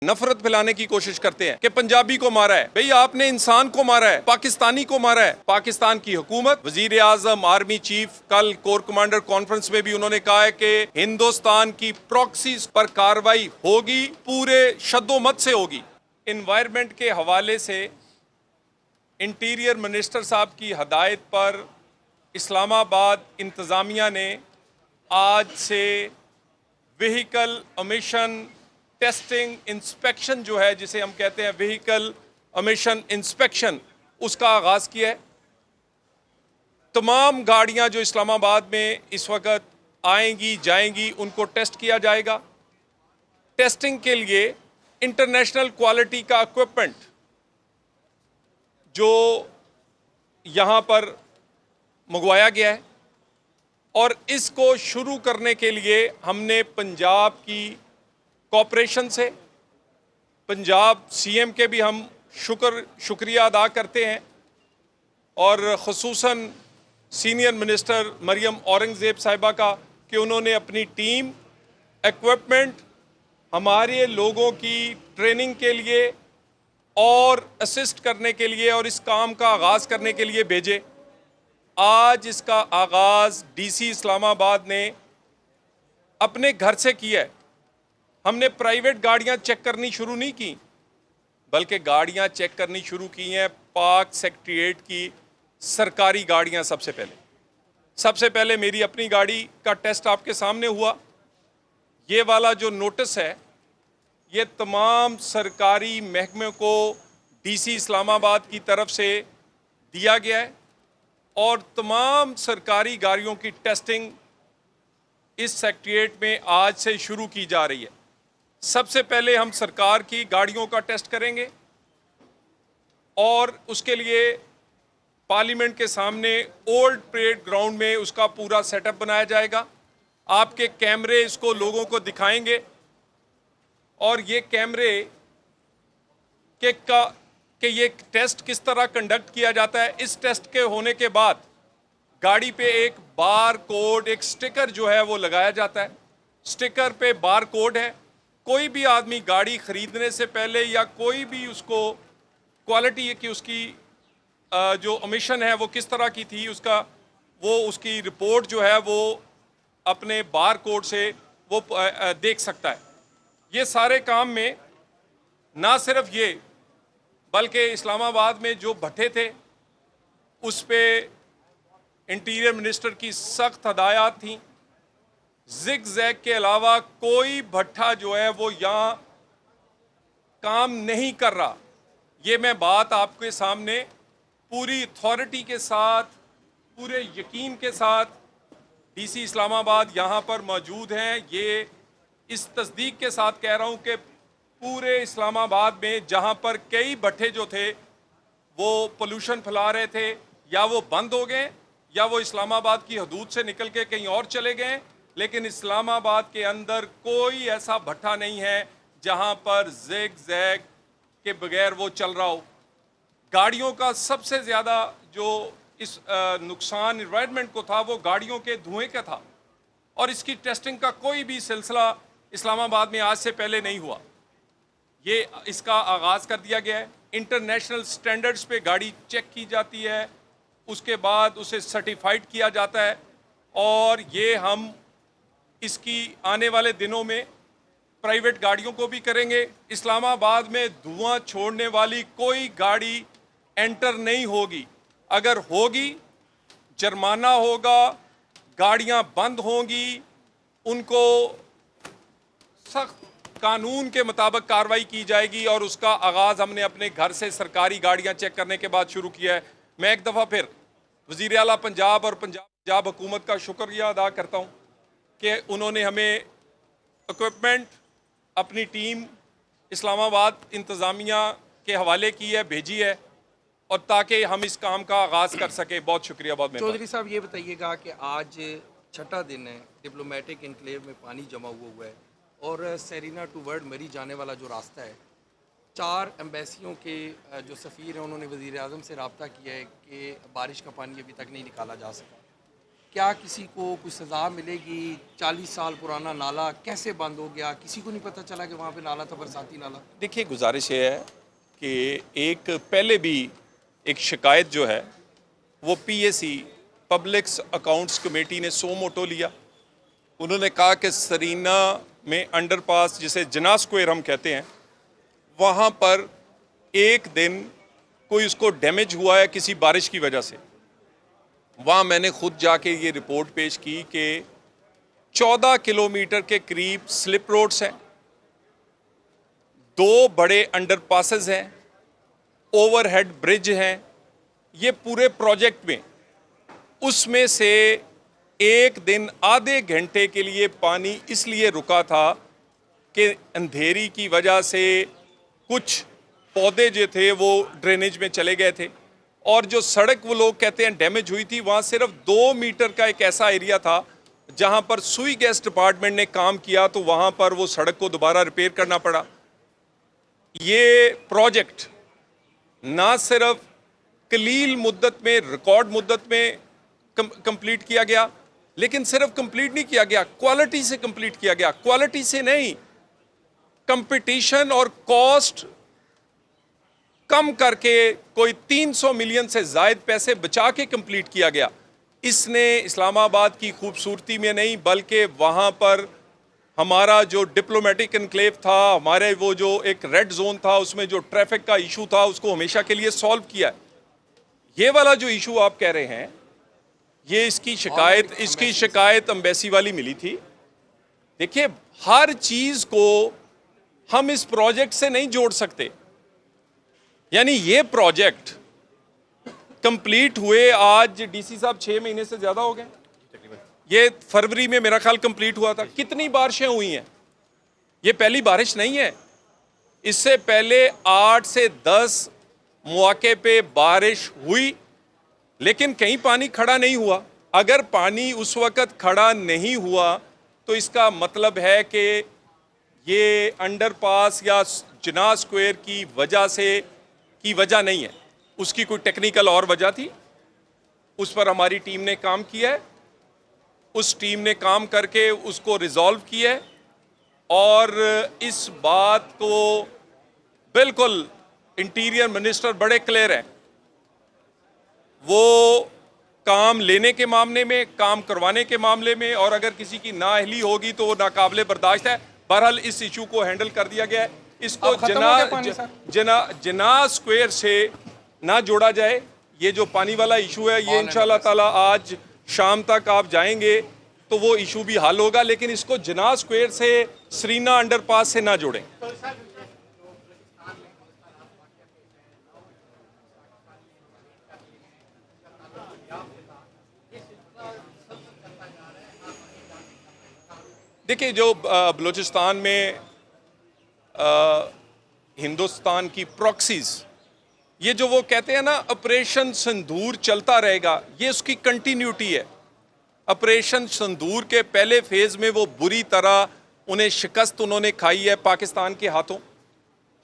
नफरत फैलाने की कोशिश करते हैं कि पंजाबी को मारा है। भाई आपने इंसान को मारा है, पाकिस्तानी को मारा है। पाकिस्तान की हुकूमत, वजीर आजम, आर्मी चीफ, कल कोर कमांडर कॉन्फ्रेंस में भी उन्होंने कहा है कि हिंदुस्तान की प्रॉक्सीज पर कार्रवाई होगी, पूरे शद्दोमत से होगी। इन्वायरमेंट के हवाले से इंटीरियर मिनिस्टर साहब की हदायत पर इस्लामाबाद इंतजामिया ने आज से व्हीकल एमिशन टेस्टिंग इंस्पेक्शन जो है, जिसे हम कहते हैं व्हीकल एमिशन इंस्पेक्शन, उसका आगाज किया है। तमाम गाड़ियां जो इस्लामाबाद में इस वक्त आएंगी जाएंगी, उनको टेस्ट किया जाएगा। टेस्टिंग के लिए इंटरनेशनल क्वालिटी का इक्विपमेंट जो यहां पर मंगवाया गया है, और इसको शुरू करने के लिए हमने पंजाब की कॉरपोरेशन से, पंजाब सीएम के भी हम शुक्रिया अदा करते हैं, और ख़ुसूसन सीनियर मिनिस्टर मरियम औरंगज़ेब साहिबा का कि उन्होंने अपनी टीम, इक्विपमेंट हमारे लोगों की ट्रेनिंग के लिए और असिस्ट करने के लिए और इस काम का आगाज़ करने के लिए भेजे। आज इसका आगाज़ डीसी इस्लामाबाद ने अपने घर से किया है। हमने प्राइवेट गाड़ियां चेक करनी शुरू नहीं की, बल्कि गाड़ियां चेक करनी शुरू की हैं पाक सेक्रेटेरिएट की सरकारी गाड़ियां। सबसे पहले मेरी अपनी गाड़ी का टेस्ट आपके सामने हुआ। ये वाला जो नोटिस है, ये तमाम सरकारी महकमे को डीसी इस्लामाबाद की तरफ से दिया गया है, और तमाम सरकारी गाड़ियों की टेस्टिंग इस सेक्रेटेरिएट में आज से शुरू की जा रही है। सबसे पहले हम सरकार की गाड़ियों का टेस्ट करेंगे, और उसके लिए पार्लियामेंट के सामने ओल्ड परेड ग्राउंड में उसका पूरा सेटअप बनाया जाएगा। आपके कैमरे इसको लोगों को दिखाएंगे, और ये कैमरे के ये टेस्ट किस तरह कंडक्ट किया जाता है। इस टेस्ट के होने के बाद गाड़ी पे एक बार कोड, एक स्टिकर जो है वो लगाया जाता है। स्टिकर पे बार कोड है। कोई भी आदमी गाड़ी खरीदने से पहले, या कोई भी उसको क्वालिटी की उसकी जो एमिशन है वो किस तरह की थी, उसकी रिपोर्ट जो है वो अपने बार कोड से वो देख सकता है। ये सारे काम में ना सिर्फ ये, बल्कि इस्लामाबाद में जो भट्टे थे उस पे इंटीरियर मिनिस्टर की सख्त हदायत थी। जिग जैग के अलावा कोई भट्ठा जो है वो यहाँ काम नहीं कर रहा। ये मैं बात आपके सामने पूरी अथॉरिटी के साथ, पूरे यकीन के साथ, डीसी इस्लामाबाद यहाँ पर मौजूद हैं, ये इस तस्दीक के साथ कह रहा हूँ कि पूरे इस्लामाबाद में जहाँ पर कई भट्ठे जो थे वो पोल्यूशन फैला रहे थे, या वो बंद हो गए, या वो इस्लामाबाद की हदूद से निकल के कहीं और चले गए, लेकिन इस्लामाबाद के अंदर कोई ऐसा भट्ठा नहीं है जहां पर ज़िग ज़ैग के बगैर वो चल रहा हो। गाड़ियों का सबसे ज़्यादा जो इस नुकसान एनवायरनमेंट को था वो गाड़ियों के धुएं का था, और इसकी टेस्टिंग का कोई भी सिलसिला इस्लामाबाद में आज से पहले नहीं हुआ। ये इसका आगाज़ कर दिया गया है। इंटरनेशनल स्टैंडर्ड्स पे गाड़ी चेक की जाती है, उसके बाद उसे सर्टिफाइड किया जाता है, और ये हम इसकी आने वाले दिनों में प्राइवेट गाड़ियों को भी करेंगे। इस्लामाबाद में धुआं छोड़ने वाली कोई गाड़ी एंटर नहीं होगी। अगर होगी जुर्माना होगा, गाड़ियां बंद होंगी, उनको सख्त कानून के मुताबिक कार्रवाई की जाएगी, और उसका आगाज़ हमने अपने घर से सरकारी गाड़ियां चेक करने के बाद शुरू किया है। मैं एक दफ़ा फिर वज़ीर आला पंजाब और पंजाब हुकूमत का शुक्रिया अदा करता हूँ कि उन्होंने हमें इक्विपमेंट, अपनी टीम इस्लामाबाद इंतज़ामिया के हवाले की है, भेजी है, और ताकि हम इस काम का आगाज़ कर सके। बहुत शुक्रिया। बहुत चौधरी साहब, ये बताइएगा कि आज छठा दिन है, डिप्लोमेटिक इनक्लेव में पानी जमा हुआ है, और सेरिना टू वर्ल्ड मरी जाने वाला जो रास्ता है, 4 एम्बेसियों के जो सफ़ीर हैं उन्होंने वज़ीर आज़म से रब्ता किया है कि बारिश का पानी अभी तक नहीं निकाला जा सका। क्या किसी को कोई सज़ा मिलेगी? 40 साल पुराना नाला कैसे बंद हो गया? किसी को नहीं पता चला कि वहाँ पे नाला था, बरसाती नाला। देखिए, गुजारिश ये है कि एक पहले भी एक शिकायत जो है वो पीएसी पब्लिक अकाउंट्स कमेटी ने सो मोटो लिया। उन्होंने कहा कि सरीना में अंडरपास, जिसे जना स्क्वायर हम कहते हैं, वहाँ पर एक दिन कोई उसको डैमेज हुआ है किसी बारिश की वजह से। वहाँ मैंने खुद जाके ये रिपोर्ट पेश की कि 14 किलोमीटर के करीब स्लिप रोड्स हैं, 2 बड़े अंडरपासेस हैं, ओवरहेड ब्रिज हैं। ये पूरे प्रोजेक्ट में उसमें से एक दिन आधे घंटे के लिए पानी इसलिए रुका था कि अंधेरी की वजह से कुछ पौधे जो थे वो ड्रेनेज में चले गए थे, और जो सड़क वो लोग कहते हैं डैमेज हुई थी, वहाँ सिर्फ 2 मीटर का एक ऐसा एरिया था जहाँ पर सुई गैस डिपार्टमेंट ने काम किया, तो वहाँ पर वो सड़क को दोबारा रिपेयर करना पड़ा। ये प्रोजेक्ट ना सिर्फ कलील मुद्दत में, रिकॉर्ड मुद्दत में कंप्लीट किया गया, लेकिन सिर्फ कंप्लीट नहीं किया गया, क्वालिटी से कंप्लीट किया गया। क्वालिटी से नहीं, कंपटीशन और कॉस्ट कम करके कोई 300 मिलियन से जायद पैसे बचा के कंप्लीट किया गया। इसने इस्लामाबाद की खूबसूरती में नहीं, बल्कि वहाँ पर हमारा जो डिप्लोमेटिक एनक्लेव था, हमारे वो जो एक रेड जोन था, उसमें जो ट्रैफिक का इशू था, उसको हमेशा के लिए सॉल्व किया है। ये वाला जो इशू आप कह रहे हैं, ये इसकी शिकायत एम्बेसी वाली मिली थी। देखिए, हर चीज को हम इस प्रोजेक्ट से नहीं जोड़ सकते। यानी ये प्रोजेक्ट कंप्लीट हुए आज डीसी साहब 6 महीने से ज्यादा हो गए। ये फरवरी में मेरा ख्याल कंप्लीट हुआ था। कितनी बारिशें हुई हैं? ये पहली बारिश नहीं है। इससे पहले 8 से 10 मौके पे बारिश हुई, लेकिन कहीं पानी खड़ा नहीं हुआ। अगर पानी उस वक्त खड़ा नहीं हुआ तो इसका मतलब है कि ये अंडरपास या जना स्क्वायर की वजह नहीं है, उसकी कोई टेक्निकल और वजह थी। उस पर हमारी टीम ने काम किया है, उस टीम ने काम करके उसको रिजॉल्व किया है, और इस बात को बिल्कुल इंटीरियर मिनिस्टर बड़े क्लियर हैं। वो काम लेने के मामले में, काम करवाने के मामले में, और अगर किसी की नाअहली होगी तो वो नाकाबिले बर्दाश्त है। बहरहाल इस इशू को हैंडल कर दिया गया है। इसको जना स्क्वायर से ना जोड़ा जाए। ये जो पानी वाला इशू है, ये इंशाल्लाह ताला आज शाम तक आप जाएंगे तो वो इशू भी हल होगा, लेकिन इसको जना स्क्वायर से, सरीना अंडरपास से ना जोड़ें। देखिए, जो बलूचिस्तान में हिंदुस्तान की प्रॉक्सीज, ये जो वो कहते हैं ना ऑपरेशन संदूर चलता रहेगा, ये उसकी कंटिन्यूटी है। ऑपरेशन संदूर के पहले फेज में वो बुरी तरह उन्हें शिकस्त उन्होंने खाई है पाकिस्तान के हाथों।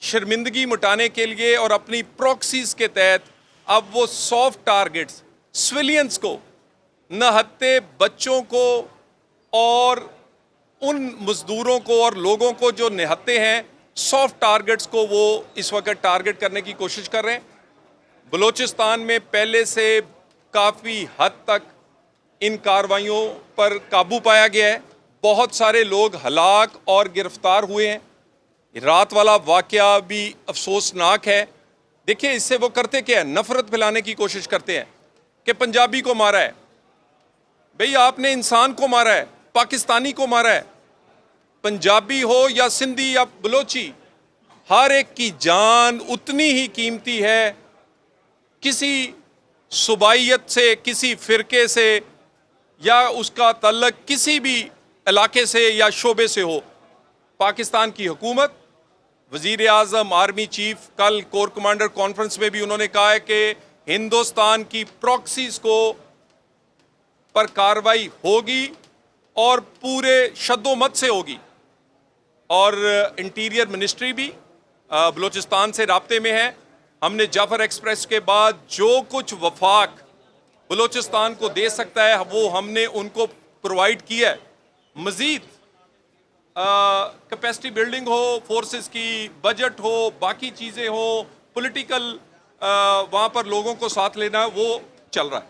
शर्मिंदगी मिटाने के लिए और अपनी प्रॉक्सीज के तहत अब वो सॉफ्ट टारगेट्स, सिविलियंस को, नहत्ते बच्चों को और उन मजदूरों को और लोगों को जो निहत्ते हैं, सॉफ्ट टारगेट्स को वो इस वक्त टारगेट करने की कोशिश कर रहे हैं। बलूचिस्तान में पहले से काफ़ी हद तक इन कार्रवाइयों पर काबू पाया गया है। बहुत सारे लोग हलाक और गिरफ्तार हुए हैं। रात वाला वाकया भी अफसोसनाक है। देखिए, इससे वो करते क्या है? नफरत फैलाने की कोशिश करते हैं कि पंजाबी को मारा है। भाई, आपने इंसान को मारा है, पाकिस्तानी को मारा है। पंजाबी हो या सिंधी या बलोची, हर एक की जान उतनी ही कीमती है। किसी सुबाइयत से, किसी फिरके से, या उसका तल्लक किसी भी इलाके से या शोबे से हो। पाकिस्तान की हुकूमत, वजीर आज़म, आर्मी चीफ, कल कोर कमांडर कॉन्फ्रेंस में भी उन्होंने कहा है कि हिंदुस्तान की प्रॉक्सीज को पर कार्रवाई होगी और पूरे शद्दोमत से होगी। और इंटीरियर मिनिस्ट्री भी बलूचिस्तान से राब्ते में है। हमने जाफर एक्सप्रेस के बाद जो कुछ वफाक बलूचिस्तान को दे सकता है वो हमने उनको प्रोवाइड किया है। मज़ीद कैपेसिटी बिल्डिंग हो, फोर्सेस की बजट हो, बाकी चीज़ें हो, पॉलिटिकल वहाँ पर लोगों को साथ लेना, वो चल रहा है।